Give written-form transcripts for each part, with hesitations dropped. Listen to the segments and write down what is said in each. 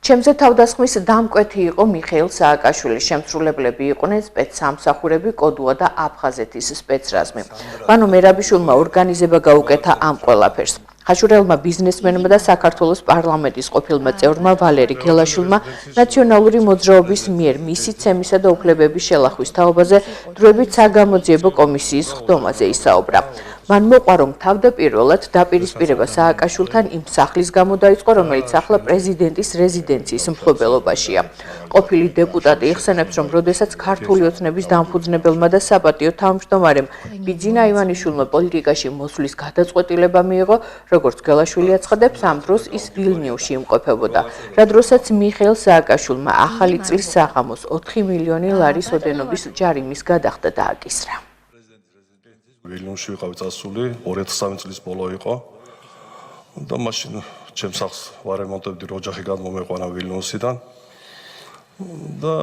ჩემზე თავდასხმის დამკვეთი იყო მიხეილ სააკაშვილი, შემსრულებლები იყვნენ სპეცსამსახურები, კოდუა და აფხაზეთის სპეცრაზმი. ბანო მერაბიშვილმა ორგანიზება გაუკეთა ამ ყველაფერს. ხაშურელმა ბიზნესმენმა და საქართველოს პარლამენტის ყოფილმა წევრმა ვალერი გელაშვილმა ნაციონალური მოძრაობის მიერ მისი ცემისა და უფლებების შელახვის თაობაზე დროებით საგამოძიებო კომისიის ხდომაზე ისაუბრა. მან მოყვა, რომ თავდაპირველად დაპირისპირება სააკაშვილთან იმ სახლის გამო დაიწყო, რომელიც ახლა პრეზიდენტის რეზიდენციის მფლობელობაშია. ყოფილი დეპუტატი იხსენებს, რომ როდესაც ქართული ოცნების დამფუძნებელმა და საპატიო თავმჯდომარემ ბიძინა ივანიშვილმა პოლიტიკაში მოსვლის გადაწყვეტილება მიიღო, როგორც გელაშვილი აცხადებს, ამ დროს ის ვილნიუსში იმყოფებოდა, რა დროსაც მიხეილ სააკაშვილმა ახალი წლის საღამოს 4 მილიონი ლარის ოდენობის ჯარიმის გადახდა დააკისრა. ვილნიუსში ვიყავი წასული, 2003 წლის ბოლო იყო და მაშინ ჩემს სახლს ვარემონტებდი, ოჯახი გადმომეყვანა ვილნიუსიდან და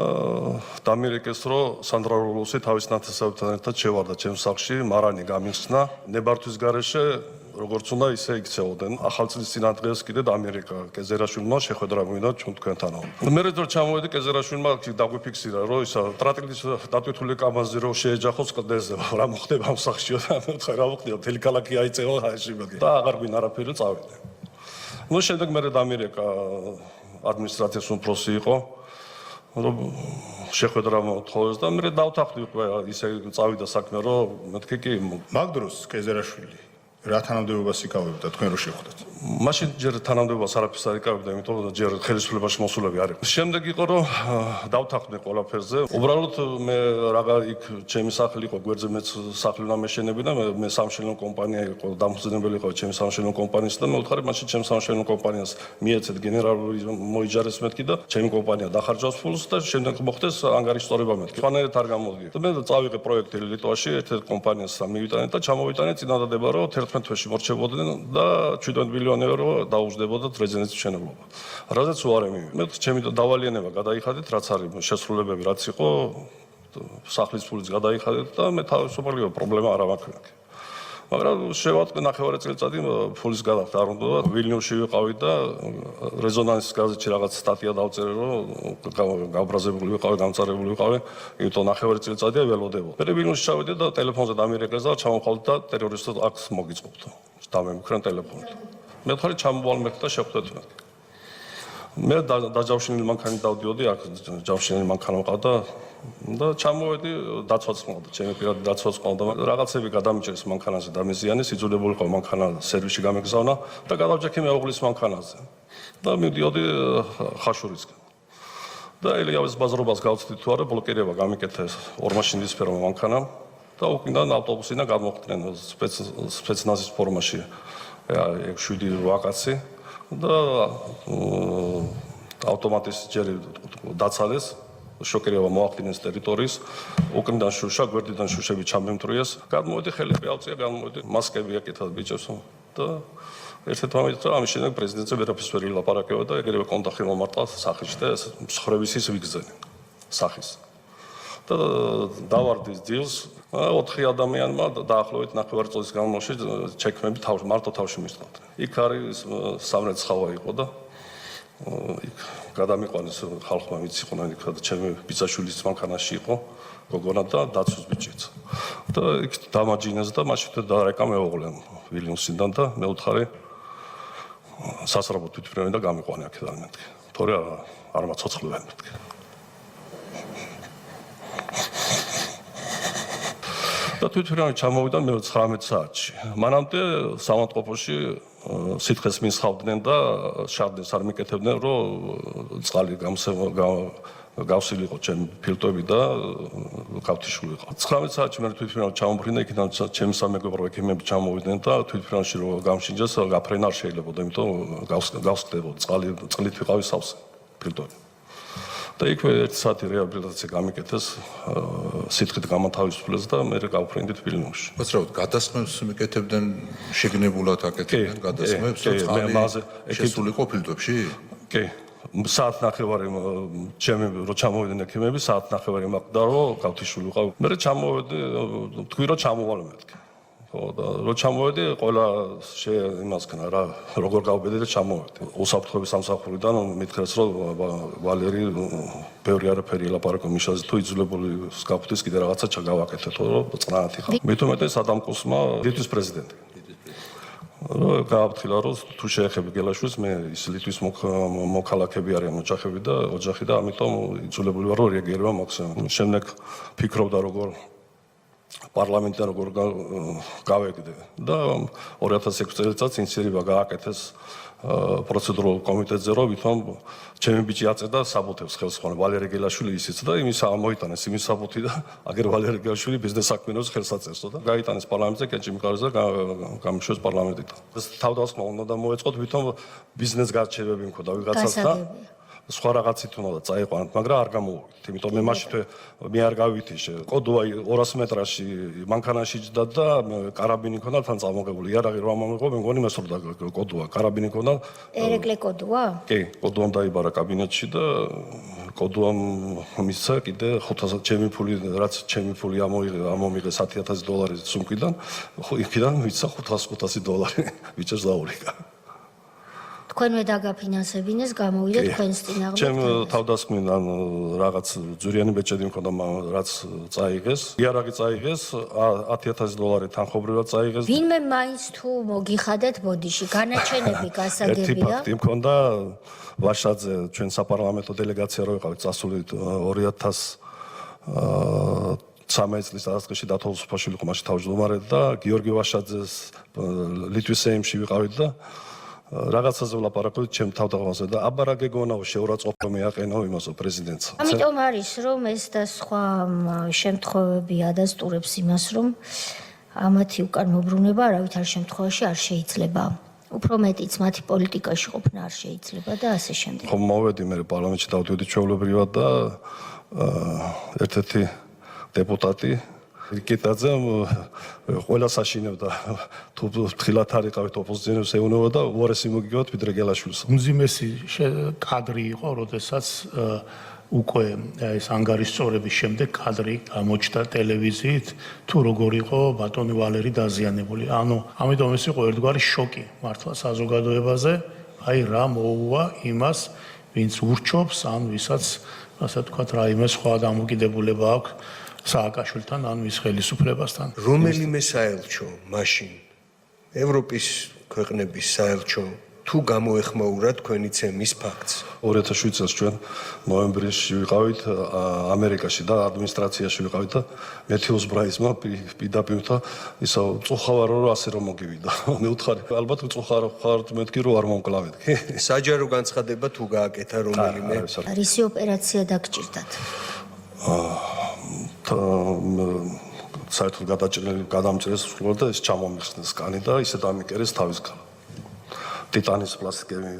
დამირეკეს, რომ სანდრა როლოსი თავის ნათესავებთან ერთად შევარდა ჩემს სახლში, მარანი გამიხსნა, ნებართვის გარეშე როგორც უნდა ისე იქცეოდნენ. ახალწლის წინა დღეს კიდე ამერიკა კეზერაშვილმა შეხვედრა მოიდა ჩვენ თქვენთანო. მე რო ჩამოვედი კეზერაშვილმა დაგვიფიქსირა, რომ ისა ტრატილის დატვირთული კამაზი რო შეეჯახოს კლდეზე, რა მოხდება ამ სახლში და მე რა მოხდება, მთელი ქალაქი აიწევა ჰაშიმაგი და აღარ გვინ არაფერი წავიდე. ნუ შემდეგ მე ამერიკა ადმინისტრაციის უფროსი იყო, რომ შეხვედრა მოთხოვეს და მე დავთანხმდი ისე წავიდა საქმე, რომ მეთქი კი მაგ დროს კეზერაშვილი რა თანამდებობას იკავებდა თქვენ რო შეხვდეთ? მაშინ ჯერ თანამდებობას არაფერს არ იკავებდა, იმიტომ რომ ჯერ ხელისუფლებაში მოსულები არ იყო. შემდეგ იყო რომ დავთანხმდი ყველაფერზე. უბრალოდ მე რაღა იქ ჩემი სახლი იყო, გვერდზე მეც სახლი უნდა მეშენები და მე სამშენებლო კომპანია იყო, დამფუძნებელი იყო ჩემი სამშენებლო კომპანიის და მე ვთხარი მაშინ ჩემს სამშენებლო კომპანიას მიეცეთ გენერალური მოიჯარეს მეთქი და ჩემი კომპანია დახარჯავს ფულს და შემდეგ მოხდეს ანგარიშტორება მეთქი. ფანერით არ გამოვიდი. და მე წავიღე პროექტი ლიტვაში ერთ-ერთ კომპანიას მივიტანეთ და ჩამოვიტანეთ წინადადება რომ 11 თვეში მორჩებოდნენ და 17 მილიონი ევრო დაუждდებოდა რეზიდენციის მშენებლობა. რაზეც უარი მივიღე. მე ჩემი დავალიანება გადაიხადეთ, რაც არის შესრულებები, რაც იყო სახლის ფულიც გადაიხადეთ და მე თავისუფალი პრობლემა არ მაქვს. მაგრამ შევატყვი 9 წელიწადი ფულის გადახდა არ უნდა და ვილნიუსში ვიყავი და რეზონანსის გაზეთში რაღაც სტატია დავწერე, რომ გაბრაზებული ვიყავი, გამწარებული ვიყავი, იმიტომ 9 წელიწადია ველოდებო. მე ვილნიუსში ჩავედი და ტელეფონზე დამირეკეს და ჩამოვხვალდი და ტერორისტულ აქტს მოგიწყობდო. დამემქრან ტელეფონით. მე ვთქვი ჩამოვალ მეთქი და შევხვდეთ მეთქი. მე დაჯავშნილი მანქანით დავდიოდი, აქ ჯავშნილი მანქანა მყავდა და ჩამოვედი, დაცვაც მყავდა, ჩემი პირადი დაცვაც მყავდა. რაღაცები გადამიჭერეს მანქანაზე დამეზიანე, სიძულებული ყო მანქანა სერვისში გამეგზავნა და გადავჭექი მეუღლის მანქანაზე. და მივდიოდი ხაშურისკენ. და ელიავის ბაზრობას გავცდი თუ არა, ბლოკირება გამიკეთეს ორმაშინის სფერომა მანქანამ და უკიდან ავტობუსიდან გადმოხდნენ სპეცნაზის ფორმაში 7-8 კაცი და ავტომატის ჯერი დაცალეს, შოკირება მოახდინეს ტერიტორიის, უკრიდან შუშა, გვერდიდან შუშები ჩამემტრიეს, გადმოვედი ხელები ავწია, გადმოვედი, მასკები აკეთად ბიჭებს და ერთ-ერთ მომენტში ამის შემდეგ პრეზიდენტზე ვერაფერს ვერ ილაპარაკებდა და ეგრევე კონტაქტი მომარტყა სახში და მსხრევისის ვიგზენი სახის. და დავარდი დილს 4 ადამიანმა დაახლოებით 9 წლის განმავლობაში ჩექმები მარტო თავში მისწავდნენ. იქ არის სამრეც ხავა იყო და იქ გადამიყვანეს ხალხმა მიციყოდნენ იქ და ჩემი ბიძაშვილის მანქანაში იყო გოგონა და დაცვის ბიჭიც. და იქ დამაჯინეს და მაშინ დარეკა მეუღლემ ვილნიუსიდან და მე ვთხარი სასწრაფო თვითმფრინავი და გამიყვანე აქედან მეთქი. თორე არ მაცოცხლობენ მეთქი. და თვითმფრინავი ჩამოვიდა მე 19 საათში. მანამდე სამავტყოფოში სითხეს მისხავდნენ და შარდენს არ მიკეთებდნენ, რომ წყალი გავსილიყო ჩემი ფილტვები და გავთიშული იყო. 19 საათში მე თვითმფრინავი ჩამოვფრინდა, იქიდან ჩემი სამეგობრო ექიმები ჩამოვიდნენ და თვითმფრინავში რომ გამშინჯეს, გაფრენა არ შეიძლებოდა, იმიტომ გავსკდებოდა წყლით ვიყავი სავსე ფილტვები. და იქვე 1 საათი რეაბილიტაცია გამიკეთეს, სითხით გამოთავისუფლეს და მე გავფრინდით ვილნიუსში. უცრავად გადასხმებს მიკეთებდნენ, შეგნებულად აკეთებდნენ გადასხმებს, წყალი შესულიყო ფილტვებში? კი. საათ ნახევარი ჩემი რო ჩამოვიდნენ ექიმები, საათ ნახევარი მაყდა რომ გავთიშული ვიყავ. მე ჩამოვედი, თქვი რომ ჩამოვალ მეთქი. ხო და რო ჩამოვედი ყველა იმას ქნა რა როგორ გავბედე და ჩამოვედი უსაფრთხოების სამსახურიდან მითხრეს რომ ვალერი ბევრი არაფერი ელაპარაკო მიშაზე თუ იძულებული სკაფულის კიდე რაღაცა ჩაგავაკეთეთო რომ წნაათი ხარ მithumetes ადამკოსმა ლიტვის პრეზიდენტი გააფრთხილა რომ თუ შეეხები გელაშვილს მე ის ლიტვის მოქალაქეები არიან ოჯახები და ოჯახი და ამიტომ იძულებული ვარ რომ რეაგირება მაქსიმუმ შემდეგ ფიქრობდა როგორ პარლამენტიდან როგორ გავეგდე და 2006 წელიწადს ინიციატივა გააკეთეს პროცედურულ კომიტეტზე რომ ვითომ ჩემი ბიჭი აწედა საბუთებს ხელს ხოლმე ვალერი გელაშვილი ისიც და იმის ამოიტანეს იმის საბუთი და აგერ ვალერი გელაშვილი ბიზნეს საქმიანობს ხელს აწევსო და გაიტანეს პარლამენტზე კენჭი მიყარეს და გამიშვეს პარლამენტიდან ეს თავდასხმა უნდა მოეწყოთ ვითომ ბიზნეს გარჩევები მქონდა ვიღაცასთან სხვა რაღაცით უნდა წაიყვანოთ, მაგრამ არ გამოვიდით. იმიტომ მე მაშინ მე არ გავვითიშე. კოდუა 200 მეტრაში მანქანაში ჯდა და კარაბინი ქონდა თან წამოღებული. იარაღი რა მომიღო, მე მგონი მასურდა კოდუა, კარაბინი ქონდა. ერეკლე კოდუა? კი, კოდუამ დაიბარა კაბინეტში და კოდუამ მისცა კიდე 500 ჩემი ფული, რაც ჩემი ფული ამომიღე $100,000 სუმკიდან, იქიდან მისცა $500 ვიჭერს დაურიგა. თქვენვე დაგაფინანსებინეს, გამოვიდა თქვენს წინააღმდეგ. ჩემ თავდასხმიდან რაღაც ძურიანი ბეჭედი მქონდა, რაც წაიღეს. იარაღი წაიღეს, $10,000 თანხობრივად წაიღეს. ვინმე მაინც თუ მოგიხადეთ ბოდიში, განაჩენები გასაგებია? ერთი ფაქტი მქონდა, ვაშაძე, ჩვენ საპარლამენტო დელეგაცია რო ვიყავით, წასული 2013 წლის დასაწყისში დათო უსუფაშვილი იყო მაშინ თავმჯდომარე და გიორგი ვაშაძეს ლიტვის სეიმში ვიყავით და რაღაცაზე ვლაპარაკობთ ჩემ თავდაღმაზე და აბა რა გეგონაო შეურაცხყოფა მეაყენაო იმასო პრეზიდენტს. ამიტომ არის რომ ეს და სხვა შემთხვევები ადასტურებს იმას რომ ამათი უკან მობრუნება არავითარ შემთხვევაში არ შეიძლება. უფრო მეტიც მათი პოლიტიკაში ყოფნა არ შეიძლება და ასე შემდეგ. ხო მოვედი მე პარლამენტში დავდიოდი ჩვეულებრივად და ერთ-ერთი დეპუტატი რიკეტაძე ყველა საშინებდა თუ თხილად არ იყავით ოპოზიციონერს ეუნება და უარესი მოგიგებათ ვიდრე გელაშვილს. უმძიმესი კადრი იყო, როდესაც უკვე ეს ანგარიშწორების შემდეგ კადრი გამოჩნდა ტელევიზიით, თუ როგორ იყო ბატონი ვალერი დაზიანებული. ანუ ამიტომ ეს იყო ერთგვარი შოკი მართლა საზოგადოებაზე, აი რა მოუვა იმას, ვინც ურჩობს, ან ვისაც ასე ვთქვათ, რაიმე სხვა დამოკიდებულება აქვს სააკაშვილთან ან მის ხელისუფლებასთან. რომელიმე საელჩო მაშინ ევროპის ქვეყნების საელჩო თუ გამოეხმაურა თქვენი ცემის ფაქტს 2007 წელს ჩვენ ნოემბერში ვიყავით ამერიკაში და ადმინისტრაციაში ვიყავით და მეთიუს ბრაისმა პირდაპირ ისო წუხავარო რომ ასე რომ მოგივიდა მე უთხარი ალბათ წუხარ ხარ მეთქი რომ არ მომკლავეთ კი საჯარო განცხადება თუ გააკეთა რომელიმე რისი ოპერაცია დაგჭირდათ საერთოდ გადამჭრეს სულ და ეს ჩამომიხსნეს კანი და ისე დამიკერეს თავის გාლა. ტიტანის პლასტიკები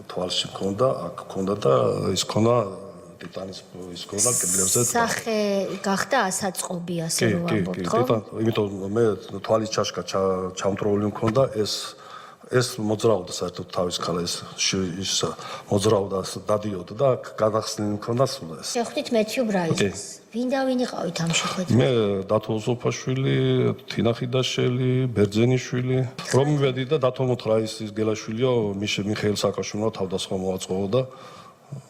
თვალში მქონდა, აქ მქონდა და ის მქონდა ტიტანის ის მქონდა კედლებზე. სახე გახდა ასაწყობი ასე რომ ვამბობთ, ხო? იმიტომ მე თვალის ჩაშკა ჩამტროული მქონდა ეს მოძრაობდა საერთოდ თავის ქალა ეს მოძრაობდა დადიოდა და გადახსნილი მქონდა სულ ეს. შეხვდით მეთიუ ბრაისს. ვინ და ვინ იყავით ამ შეხვედრაში? მე დათო უსუფაშვილი, თინა ხიდაშელი, ბერძენიშვილი. რომ მივედი და დათო მოთხრაისის გელაშვილიო, მიხეილ სააკაშვილმა თავდასხმა მოაწყო და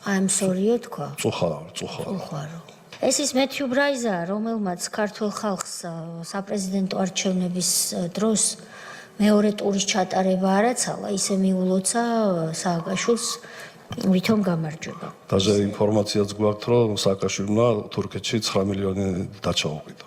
I'm sorry-ო თქვა. წუხარო. ეს ის მეთიუ ბრაიზა, რომელმაც ქართულ ხალხს საპრეზიდენტო არჩევნების დროს მეორე ტურის ჩატარება არაცალა, ისე მიულოცა სააკაშვილს ვითომ გამარჯვება. დაჟე ინფორმაციაც გვაქვს, რომ სააკაშვილმა თურქეთში 9 მილიონი დაჩაუყიდა.